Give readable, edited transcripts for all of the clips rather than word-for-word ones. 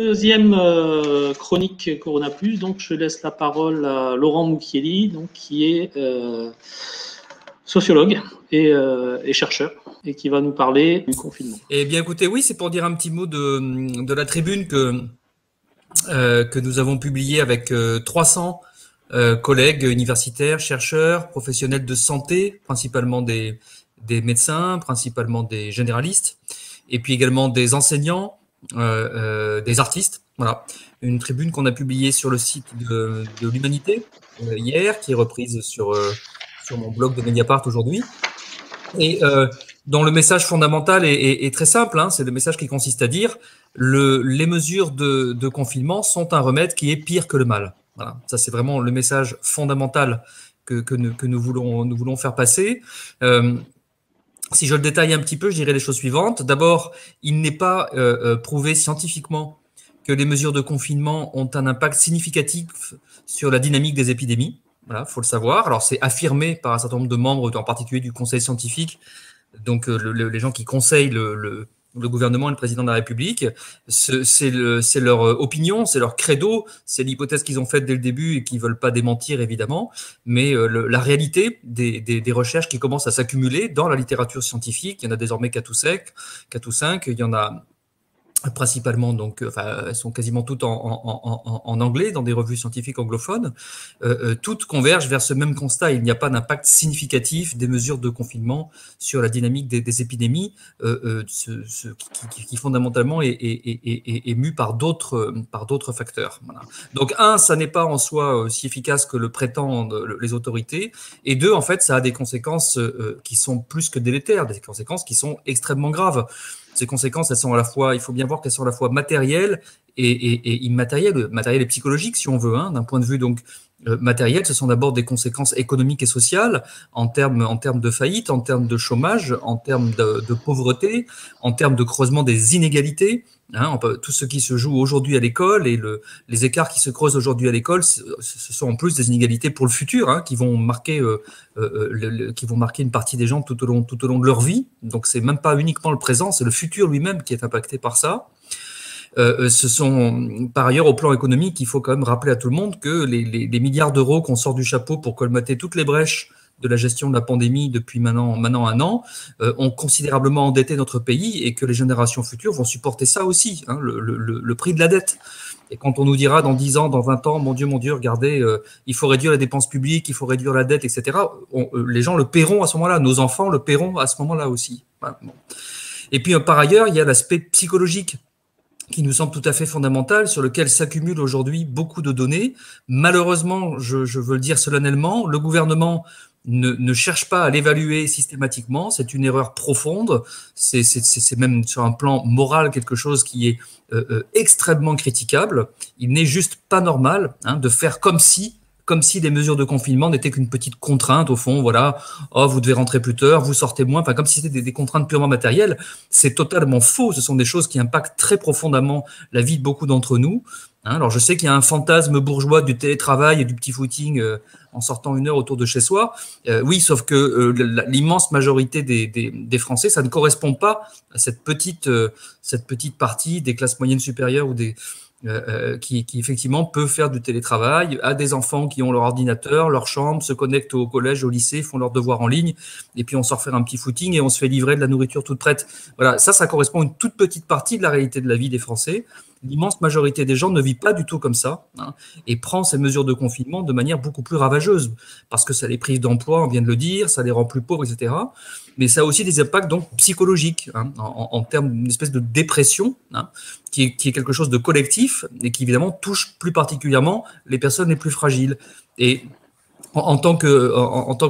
deuxième chronique Corona Plus, donc je laisse la parole à Laurent Mucchielli, donc, qui est sociologue et chercheur, et qui va nous parler du confinement. Eh bien écoutez, oui, c'est pour dire un petit mot de la tribune que nous avons publiée avec 300 collègues universitaires, chercheurs, professionnels de santé, principalement des médecins, principalement des généralistes, et puis également des enseignants, des artistes. Voilà, une tribune qu'on a publiée sur le site de l'Humanité hier, qui est reprise sur mon blog de Mediapart aujourd'hui, et dont le message fondamental est très simple, hein, c'est le message qui consiste à dire les mesures de confinement sont un remède qui est pire que le mal. Voilà, ça c'est vraiment le message fondamental que nous voulons faire passer. Si je le détaille un petit peu, je dirais les choses suivantes. D'abord, il n'est pas prouvé scientifiquement que les mesures de confinement ont un impact significatif sur la dynamique des épidémies. Voilà, faut le savoir. Alors, c'est affirmé par un certain nombre de membres, en particulier du Conseil scientifique, donc les gens qui conseillent le gouvernement et le président de la République. C'est leur opinion, c'est leur credo, c'est l'hypothèse qu'ils ont faite dès le début et qu'ils veulent pas démentir, évidemment. Mais la réalité des recherches qui commencent à s'accumuler dans la littérature scientifique, il y en a désormais 4 ou 5, il y en a principalement, donc, elles sont quasiment toutes en anglais, dans des revues scientifiques anglophones, toutes convergent vers ce même constat. Il n'y a pas d'impact significatif des mesures de confinement sur la dynamique des épidémies, qui fondamentalement est mu par d'autres facteurs. Voilà. Donc, ça n'est pas en soi aussi efficace que le prétendent les autorités, et 2, en fait, ça a des conséquences qui sont plus que délétères, des conséquences qui sont extrêmement graves. Ces conséquences, elles sont à la fois, il faut bien voir qu'elles sont à la fois matérielles et immatérielles, matérielles et psychologiques, si on veut, hein, d'un point de vue donc matériel. Ce sont d'abord des conséquences économiques et sociales en termes de faillite, en termes de chômage, en termes de pauvreté, en termes de creusement des inégalités. Hein, tout ce qui se joue aujourd'hui à l'école et les écarts qui se creusent aujourd'hui à l'école, ce sont en plus des inégalités pour le futur, hein, qui vont marquer une partie des gens tout au long de leur vie. Donc c'est même pas uniquement le présent, c'est le futur lui-même qui est impacté par ça. Ce sont par ailleurs au plan économique, il faut quand même rappeler à tout le monde que les milliards d'euros qu'on sort du chapeau pour colmater toutes les brèches de la gestion de la pandémie depuis maintenant 1 an, ont considérablement endetté notre pays et que les générations futures vont supporter ça aussi, hein, le prix de la dette. Et quand on nous dira dans 10 ans, dans 20 ans, mon Dieu, regardez, il faut réduire la dépense publique, il faut réduire la dette, etc., les gens le paieront à ce moment-là, nos enfants le paieront à ce moment-là aussi. Voilà. Bon. Et puis par ailleurs, il y a l'aspect psychologique qui nous semble tout à fait fondamental, sur lequel s'accumulent aujourd'hui beaucoup de données. Malheureusement, je veux le dire solennellement, le gouvernement ne cherche pas à l'évaluer systématiquement. C'est une erreur profonde. C'est même sur un plan moral quelque chose qui est extrêmement critiquable. Il n'est juste pas normal, hein, de faire comme si les mesures de confinement n'étaient qu'une petite contrainte, au fond, voilà, oh, vous devez rentrer plus tard, vous sortez moins, enfin, comme si c'était des contraintes purement matérielles. C'est totalement faux. Ce sont des choses qui impactent très profondément la vie de beaucoup d'entre nous. Hein, alors, je sais qu'il y a un fantasme bourgeois du télétravail et du petit footing en sortant 1 heure autour de chez soi. Oui, sauf que l'immense majorité des Français, ça ne correspond pas à cette petite partie des classes moyennes supérieures ou qui effectivement peut faire du télétravail, à des enfants qui ont leur ordinateur, leur chambre, se connectent au collège, au lycée, font leurs devoirs en ligne, et puis on sort faire un petit footing et on se fait livrer de la nourriture toute prête. Voilà, ça correspond à une toute petite partie de la réalité de la vie des Français. L'immense majorité des gens ne vit pas du tout comme ça, hein, et prend ces mesures de confinement de manière beaucoup plus ravageuse, parce que ça les prive d'emploi, on vient de le dire, ça les rend plus pauvres, etc. Mais ça a aussi des impacts donc psychologiques, hein, en termes d'une espèce de dépression, hein, qui est quelque chose de collectif et qui évidemment touche plus particulièrement les personnes les plus fragiles. Et en tant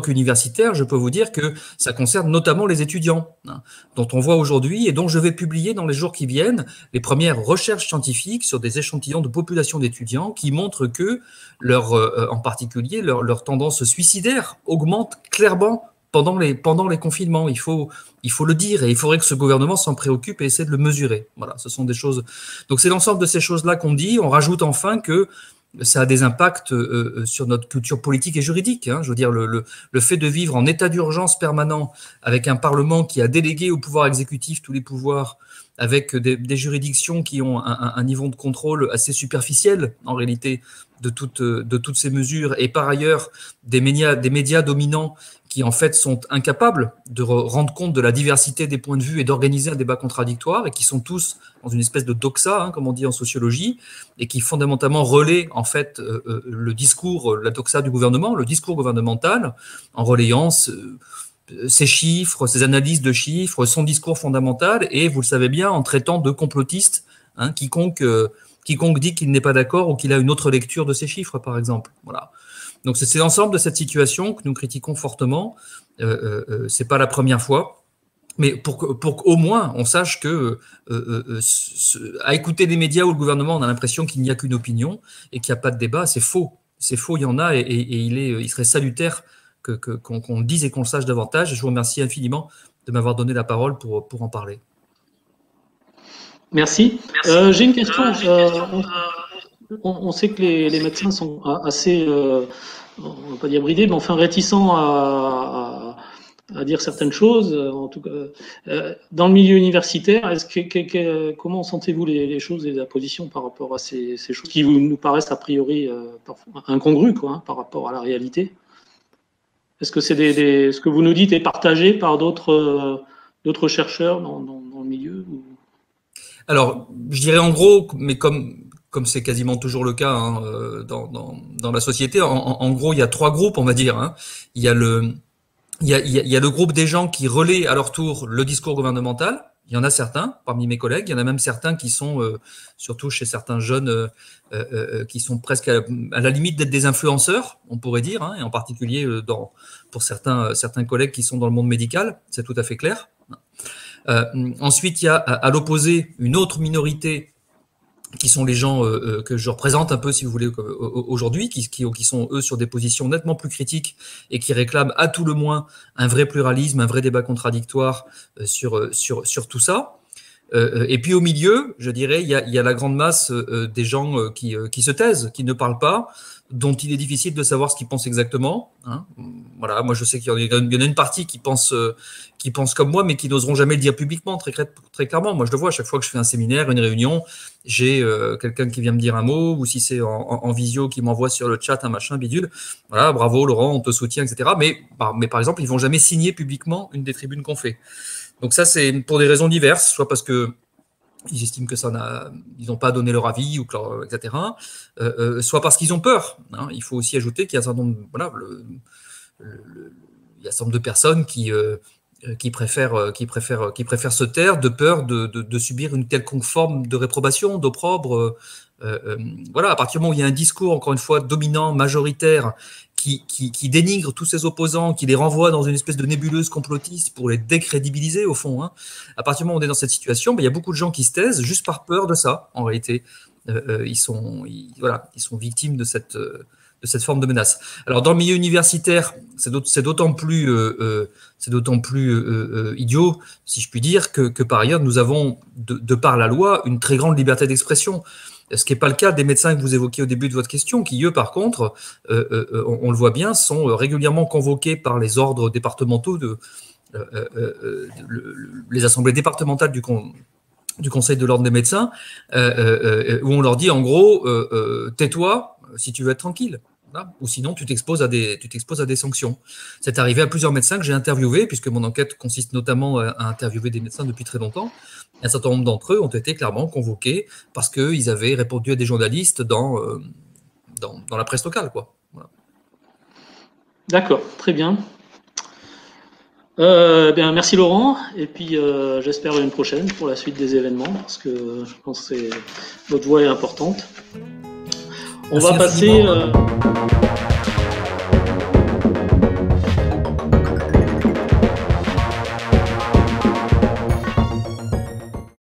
qu'universitaire, je peux vous dire que ça concerne notamment les étudiants, hein, dont on voit aujourd'hui et dont je vais publier dans les jours qui viennent les premières recherches scientifiques sur des échantillons de population d'étudiants qui montrent que en particulier leur tendance suicidaire augmente clairement pendant les confinements. Il faut le dire, et il faudrait que ce gouvernement s'en préoccupe et essaie de le mesurer. Voilà, ce sont des choses. Donc c'est l'ensemble de ces choses-là qu'on dit. On rajoute enfin que ça a des impacts sur notre culture politique et juridique. Hein. Je veux dire, le fait de vivre en état d'urgence permanent avec un Parlement qui a délégué au pouvoir exécutif tous les pouvoirs avec des juridictions qui ont un niveau de contrôle assez superficiel, en réalité, de toutes ces mesures, et par ailleurs, des médias dominants qui, en fait, sont incapables de rendre compte de la diversité des points de vue et d'organiser un débat contradictoire, et qui sont tous dans une espèce de doxa, hein, comme on dit en sociologie, et qui fondamentalement relaient, en fait, le discours, la doxa du gouvernement, le discours gouvernemental, en relayant ses chiffres, ses analyses de chiffres, son discours fondamental, et vous le savez bien, en traitant de complotiste, hein, quiconque dit qu'il n'est pas d'accord ou qu'il a une autre lecture de ces chiffres, par exemple. Voilà. Donc c'est l'ensemble de cette situation que nous critiquons fortement. C'est pas la première fois, mais pour qu'au moins on sache que à écouter les médias ou le gouvernement, on a l'impression qu'il n'y a qu'une opinion et qu'il n'y a pas de débat. C'est faux. C'est faux, il y en a, et il serait salutaire qu'on le dise et qu'on le sache davantage. Je vous remercie infiniment de m'avoir donné la parole pour en parler. Merci. J'ai une question. On sait que les médecins sont assez, on va pas dire bridés, mais enfin réticents à dire certaines choses. En tout cas, dans le milieu universitaire, comment sentez-vous les choses et la position par rapport à ces choses qui nous paraissent a priori parfois incongrues, quoi, hein, par rapport à la réalité? Est-ce que ce que vous nous dites est partagé par d'autres chercheurs dans le milieu ou... Alors, je dirais en gros, mais comme c'est quasiment toujours le cas, hein, dans la société, en gros, il y a 3 groupes, on va dire. Hein. Il y a le groupe des gens qui relaient à leur tour le discours gouvernemental. Il y en a certains parmi mes collègues. Il y en a même certains qui sont, surtout chez certains jeunes, qui sont presque à la limite d'être des influenceurs, on pourrait dire, hein, et en particulier pour certains collègues qui sont dans le monde médical, c'est tout à fait clair. Ensuite, il y a à l'opposé une autre minorité qui sont les gens que je représente un peu, si vous voulez, aujourd'hui, qui sont, eux, sur des positions nettement plus critiques et qui réclament à tout le moins un vrai pluralisme, un vrai débat contradictoire sur tout ça. Et puis au milieu, je dirais, il y a la grande masse des gens qui se taisent, qui ne parlent pas, dont il est difficile de savoir ce qu'ils pensent exactement. Hein. Voilà, moi je sais qu'il y en a une partie qui pense comme moi, mais qui n'oseront jamais le dire publiquement, très clairement. Moi je le vois à chaque fois que je fais un séminaire, une réunion, j'ai quelqu'un qui vient me dire un mot, ou si c'est en visio qui m'envoie sur le chat un machin bidule. Voilà, bravo Laurent, on te soutient, etc. Mais par exemple, ils vont jamais signer publiquement une des tribunes qu'on fait. Donc ça, c'est pour des raisons diverses, soit parce que ils estiment que ils n'ont pas donné leur avis, ou etc. Soit parce qu'ils ont peur. Hein. Il faut aussi ajouter qu'il y a un certain nombre, voilà, il y a un certain nombre de personnes qui préfèrent se taire de peur de subir une quelconque forme de réprobation, d'opprobre. Voilà, à partir du moment où il y a un discours, encore une fois, dominant, majoritaire, qui dénigre tous ses opposants, qui les renvoie dans une espèce de nébuleuse complotiste pour les décrédibiliser, au fond. Hein. À partir du moment où on est dans cette situation, il y a beaucoup de gens qui se taisent juste par peur de ça, en réalité. Ils sont victimes de cette forme de menace. Alors, dans le milieu universitaire, c'est d'autant plus idiot, si je puis dire, que par ailleurs, nous avons, de par la loi, une très grande liberté d'expression. Ce qui n'est pas le cas des médecins que vous évoquiez au début de votre question, qui, eux, par contre, on le voit bien, sont régulièrement convoqués par les ordres départementaux, les assemblées départementales du Conseil de l'ordre des médecins, où on leur dit, en gros, tais-toi si tu veux être tranquille. Voilà. Ou sinon, tu t'exposes à des sanctions. C'est arrivé à plusieurs médecins que j'ai interviewés, puisque mon enquête consiste notamment à interviewer des médecins depuis très longtemps. Un certain nombre d'entre eux ont été clairement convoqués parce qu'ils avaient répondu à des journalistes dans la presse locale, quoi. Voilà. D'accord, très bien. Bien, merci Laurent, et puis j'espère une prochaine pour la suite des événements, parce que je pense que votre voix est importante. On va passer...